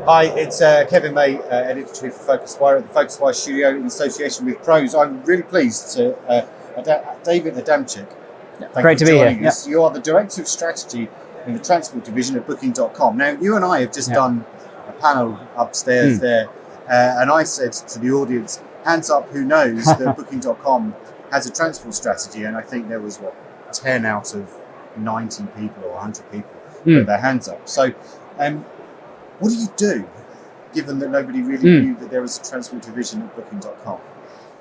Hi, it's Kevin May, editor for PhocusWire at the PhocusWire studio in association with Pros. I'm really pleased to David Adamcyzk. Great to be here. Us. You are the Director of Strategy in the Transport Division at Booking.com. Now, you and I have just done a panel upstairs there, and I said to the audience, hands up who knows that Booking.com has a transport strategy, and I think there was, 10 out of 90 people or 100 people put their hands up. So, what do you do, given that nobody really knew that there was a transport division at Booking.com?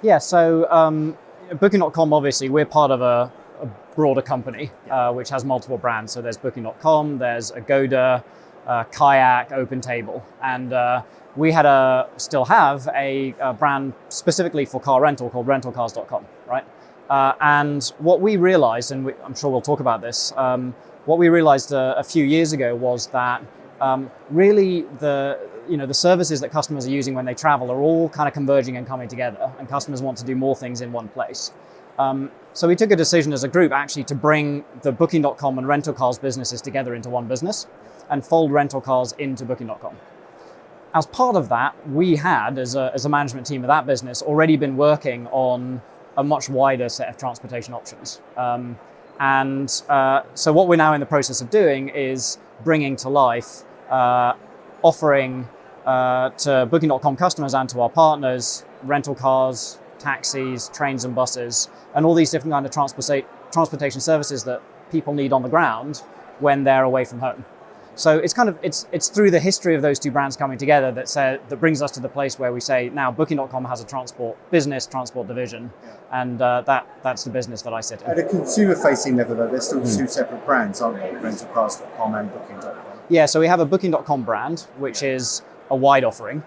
Yeah, so Booking.com, obviously, we're part of a broader company, which has multiple brands. So there's Booking.com, there's Agoda, Kayak, OpenTable. And we still have a brand specifically for car rental called rentalcars.com, right? And what we realized, and I'm sure we'll talk about this, what we realized a few years ago was that really the services that customers are using when they travel are all kind of converging and coming together, and customers want to do more things in one place. So we took a decision as a group actually to bring the Booking.com and rental cars businesses together into one business and fold rental cars into Booking.com. As part of that, we had, as a management team of that business, already been working on a much wider set of transportation options. So what we're now in the process of doing is bringing to life, offering to Booking.com customers and to our partners, rental cars, taxis, trains and buses, and all these different kind of transportation services that people need on the ground when they're away from home. So it's through the history of those two brands coming together that brings us to the place where we say now Booking.com has a transport division, and that's the business that I sit in. At a consumer-facing level, though, they're still two separate brands, aren't they? Rentalcars.com and Booking.com. Yeah, so we have a Booking.com brand, which is a wide offering,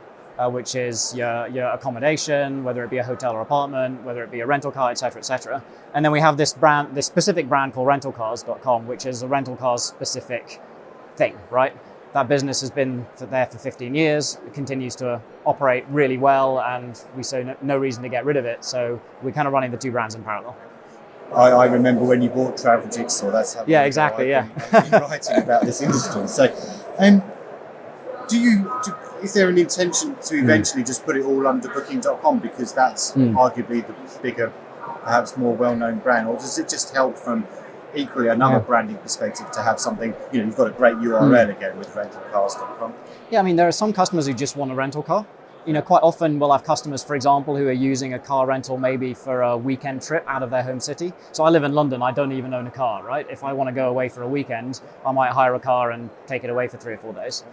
which is your accommodation, whether it be a hotel or apartment, whether it be a rental car, et cetera, and then we have this specific brand called rentalcars.com, which is a rental cars specific thing, right? That business has been there for 15 years. It continues to operate really well, and we see no reason to get rid of it. So we're kind of running the two brands in parallel. I remember when you bought Travel Jigsaw. That's how. Yeah, exactly. I've been writing about this industry. So, is there an intention to eventually just put it all under Booking.com because that's arguably the bigger, perhaps more well-known brand, or does it just help from equally another branding perspective to have something, you've got a great URL again with rentalcars.com? Yeah, I mean, there are some customers who just want a rental car. Quite often we'll have customers, for example, who are using a car rental maybe for a weekend trip out of their home city. So I live in London, I don't even own a car, right? If I want to go away for a weekend, I might hire a car and take it away for 3 or 4 days.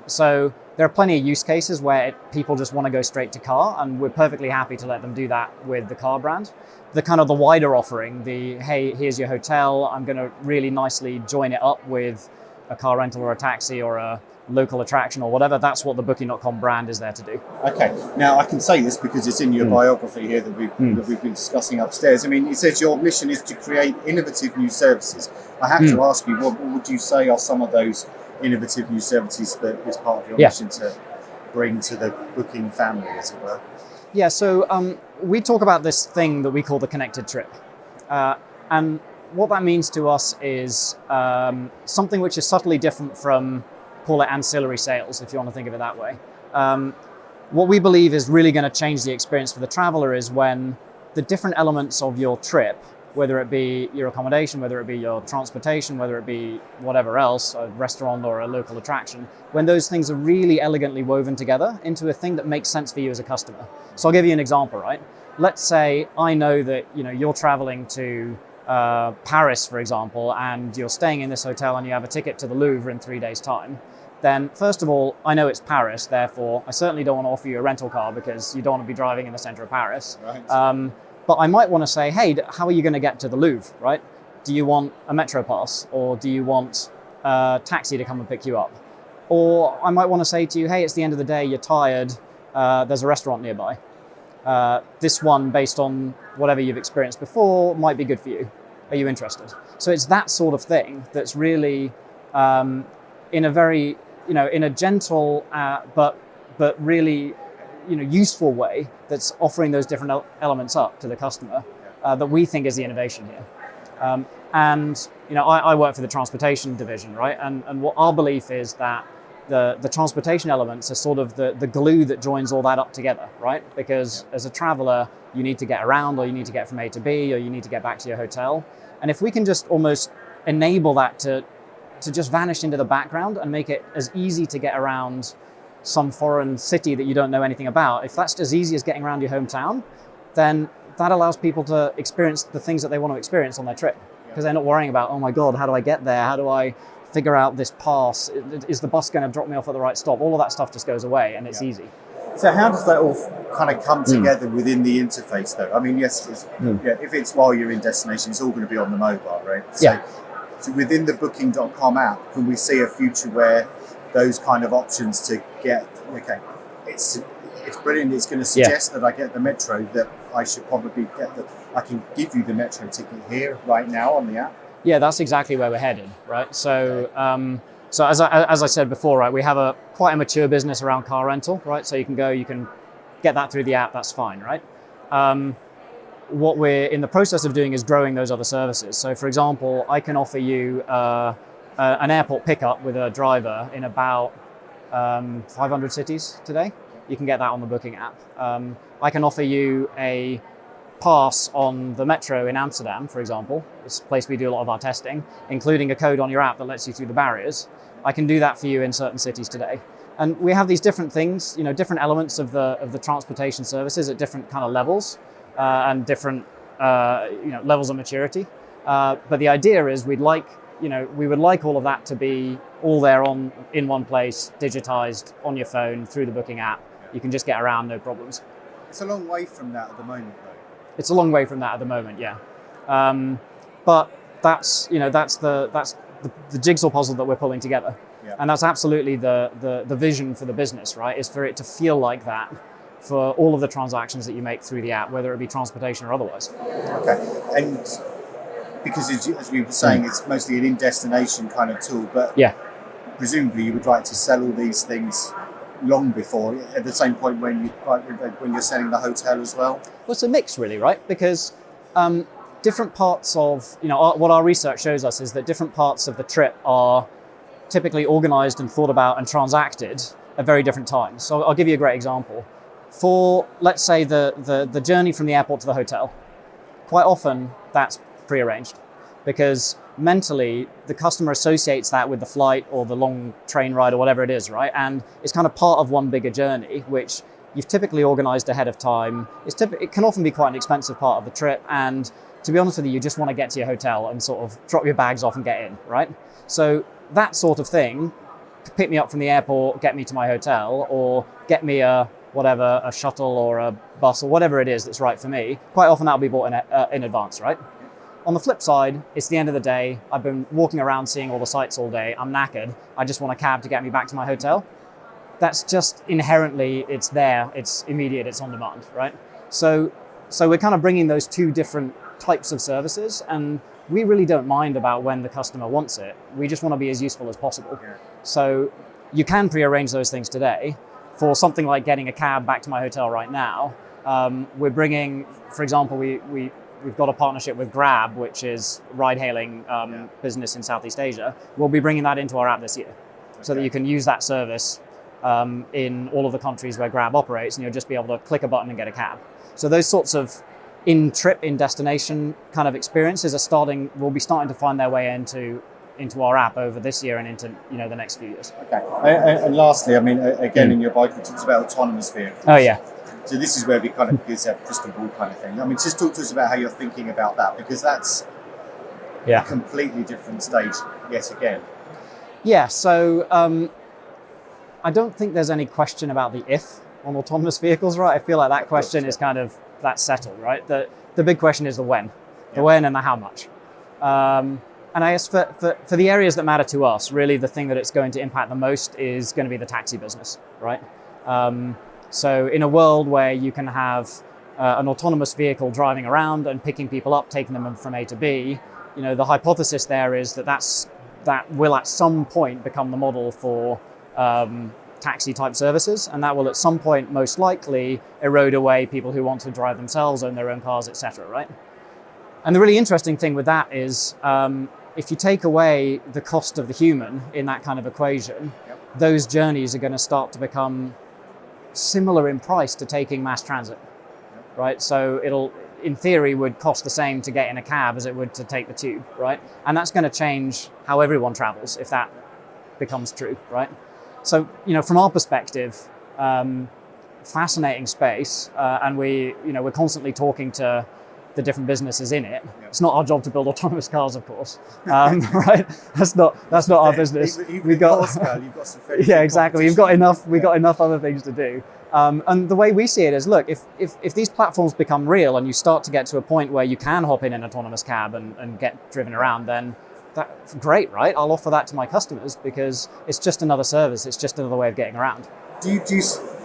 So there are plenty of use cases where people just want to go straight to car, and we're perfectly happy to let them do that with the car brand. The wider offering, hey, here's your hotel, I'm going to really nicely join it up with a car rental or a taxi or a local attraction or whatever, that's what the Booking.com brand is there to do. Okay, now I can say this because it's in your biography here that we've been discussing upstairs. I mean, it says your mission is to create innovative new services. I have to ask you, what would you say are some of those innovative new services that is part of your mission to bring to the Booking family, as it were? Yeah, so we talk about this thing that we call the connected trip. And what that means to us is something which is subtly different from, call it ancillary sales, if you want to think of it that way. What we believe is really going to change the experience for the traveler is when the different elements of your trip, whether it be your accommodation, whether it be your transportation, whether it be whatever else, a restaurant or a local attraction, when those things are really elegantly woven together into a thing that makes sense for you as a customer. So I'll give you an example, right? Let's say I know that you're traveling to Paris, for example, and you're staying in this hotel and you have a ticket to the Louvre in 3 days' time. Then first of all, I know it's Paris, therefore I certainly don't want to offer you a rental car because you don't want to be driving in the center of Paris. Right. But I might want to say, hey, how are you going to get to the Louvre, right? Do you want a metro pass, or do you want a taxi to come and pick you up? Or I might want to say to you, hey, it's the end of the day, you're tired, there's a restaurant nearby. This one, based on whatever you've experienced before, might be good for you. Are you interested? So it's that sort of thing that's really in a very, in a gentle but really useful way that's offering those different elements up to the customer that we think is the innovation here. I work for the transportation division, right? And what our belief is that the transportation elements are sort of the glue that joins all that up together, right? Because as a traveler, you need to get around, or you need to get from A to B, or you need to get back to your hotel. And if we can just almost enable that to just vanish into the background and make it as easy to get around some foreign city that you don't know anything about, if that's as easy as getting around your hometown, then that allows people to experience the things that they want to experience on their trip. Because they're not worrying about, oh my God, how do I get there? How do I figure out this pass? Is the bus going to drop me off at the right stop? All of that stuff just goes away, and it's easy. So how does that all kind of come together within the interface, though? I mean, yes, if it's while you're in destination, it's all going to be on the mobile, right? So within the Booking.com app, can we see a future where those kind of options to get, it's brilliant, it's going to suggest that I get the metro, that I should probably I can give you the metro ticket here right now on the app? Yeah, that's exactly where we're headed, right? So, so as I said before, right, we have quite a mature business around car rental, right? So you can get that through the app, that's fine, right? What we're in the process of doing is growing those other services. So for example, I can offer you an airport pickup with a driver in about 500 cities today. You can get that on the Booking app. I can offer you a pass on the metro in Amsterdam, for example. It's a place we do a lot of our testing, including a code on your app that lets you through the barriers. I can do that for you in certain cities today. And we have these different things, different elements of the transportation services at different kind of levels and different levels of maturity. But the idea is we would like all of that to be all there in one place, digitized on your phone through the Booking app. You can just get around, no problems. It's a long way from that at the moment, though. It's a long way from that at the moment, yeah. But that's the jigsaw puzzle that we're pulling together. Yeah. And that's absolutely the vision for the business, right? Is for it to feel like that for all of the transactions that you make through the app, whether it be transportation or otherwise. Okay, and because as we were saying, it's mostly an in-destination kind of tool, but presumably you would like to sell all these things long before, at the same point when you're selling the hotel as well? Well, it's a mix really, right? Because different parts of, what our research shows us is that different parts of the trip are typically organized and thought about and transacted at very different times. So I'll give you a great example. For, let's say, the journey from the airport to the hotel, quite often that's prearranged because mentally the customer associates that with the flight or the long train ride or whatever it is, right? And it's kind of part of one bigger journey, which you've typically organized ahead of time. It can often be quite an expensive part of the trip. And to be honest with you just want to get to your hotel and sort of drop your bags off and get in, right? So that sort of thing, pick me up from the airport, get me to my hotel, or get me a shuttle or a bus or whatever it is that's right for me, quite often that'll be bought in advance, right? On the flip side, it's the end of the day. I've been walking around seeing all the sights all day. I'm knackered. I just want a cab to get me back to my hotel. That's just inherently, it's there. It's immediate. It's on demand, right? So we're kind of bringing those two different types of services, and we really don't mind about when the customer wants it. We just want to be as useful as possible. Yeah. So you can prearrange those things today. For something like getting a cab back to my hotel right now, we're bringing, for example, we've got a partnership with Grab, which is ride-hailing business in Southeast Asia. We'll be bringing that into our app this year, so that you can use that service in all of the countries where Grab operates, and you'll just be able to click a button and get a cab. So those sorts of in-trip, in-destination kind of experiences will be starting to find their way into our app over this year and into the next few years. Okay. And lastly, I mean, again, in your bike, it talks about autonomous vehicles. Oh yeah. So this is where we kind of gives a crystal ball kind of thing. I mean, just talk to us about how you're thinking about that, because that's a completely different stage yet again. Yeah. So I don't think there's any question about the if on autonomous vehicles, right? I feel like that question is kind of that's settled, right? The big question is the when, and the how much. And I guess for the areas that matter to us, really the thing that it's going to impact the most is going to be the taxi business, right? So in a world where you can have an autonomous vehicle driving around and picking people up, taking them from A to B, the hypothesis there is that will at some point become the model for taxi type services, and that will at some point most likely erode away people who want to drive themselves, own their own cars, etc., right? And the really interesting thing with that is if you take away the cost of the human in that kind of equation, those journeys are going to start to become similar in price to taking mass transit, right? So it'll, in theory, would cost the same to get in a cab as it would to take the tube, right? And that's going to change how everyone travels if that becomes true, right? So, from our perspective, fascinating space, and we're constantly talking to the different businesses in it. Yeah. It's not our job to build autonomous cars, of course, right? That's not our business. We've got some yeah, exactly. We've got enough other things to do. And the way we see it is, look, if these platforms become real and you start to get to a point where you can hop in an autonomous cab and get driven around, then that's great, right? I'll offer that to my customers because it's just another service. It's just another way of getting around.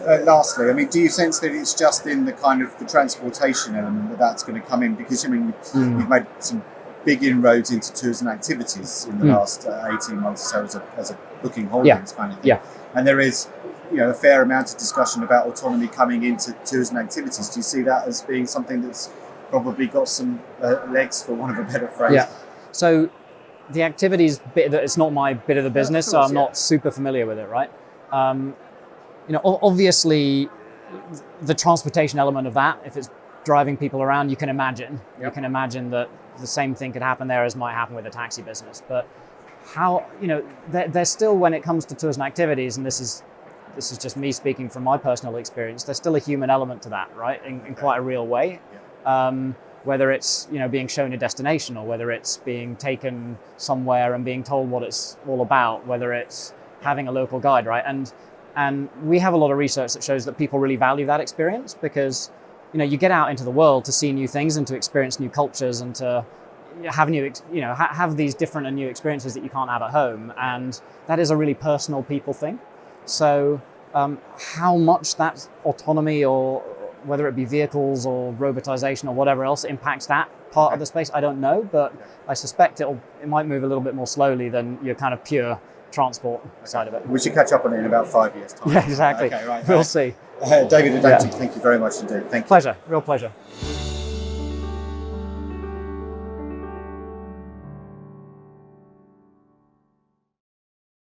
Lastly, do you sense that it's just in the kind of the transportation element that's going to come in? Because you've made some big inroads into tours and activities in the last 18 months or so as a Booking Holdings kind of thing. Yeah. And there is a fair amount of discussion about autonomy coming into tours and activities. Do you see that as being something that's probably got some legs, for want of a better phrase? Yeah. So the activities bit, it's not my bit of the business, so I'm not super familiar with it, right? Obviously, the transportation element of that, if it's driving people around, you can imagine. Yep. You can imagine that the same thing could happen there as might happen with a taxi business. But how, there's still, when it comes to tours and activities, and this is just me speaking from my personal experience, there's still a human element to that, right? In quite a real way. Yep. Whether it's being shown a destination, or whether it's being taken somewhere and being told what it's all about, whether it's having a local guide, right? And we have a lot of research that shows that people really value that experience because, you get out into the world to see new things and to experience new cultures and to have have these different and new experiences that you can't have at home. And that is a really personal people thing. So how much that autonomy, or whether it be vehicles or robotization or whatever else, impacts that part of the space, I don't know, but I suspect it might move a little bit more slowly than your kind of pure transport side of it. We should catch up on it in about 5 years' time. Yeah, exactly. Okay, right. We'll see. David Adamcyzk, thank you very much indeed. Thank you. Pleasure, real pleasure.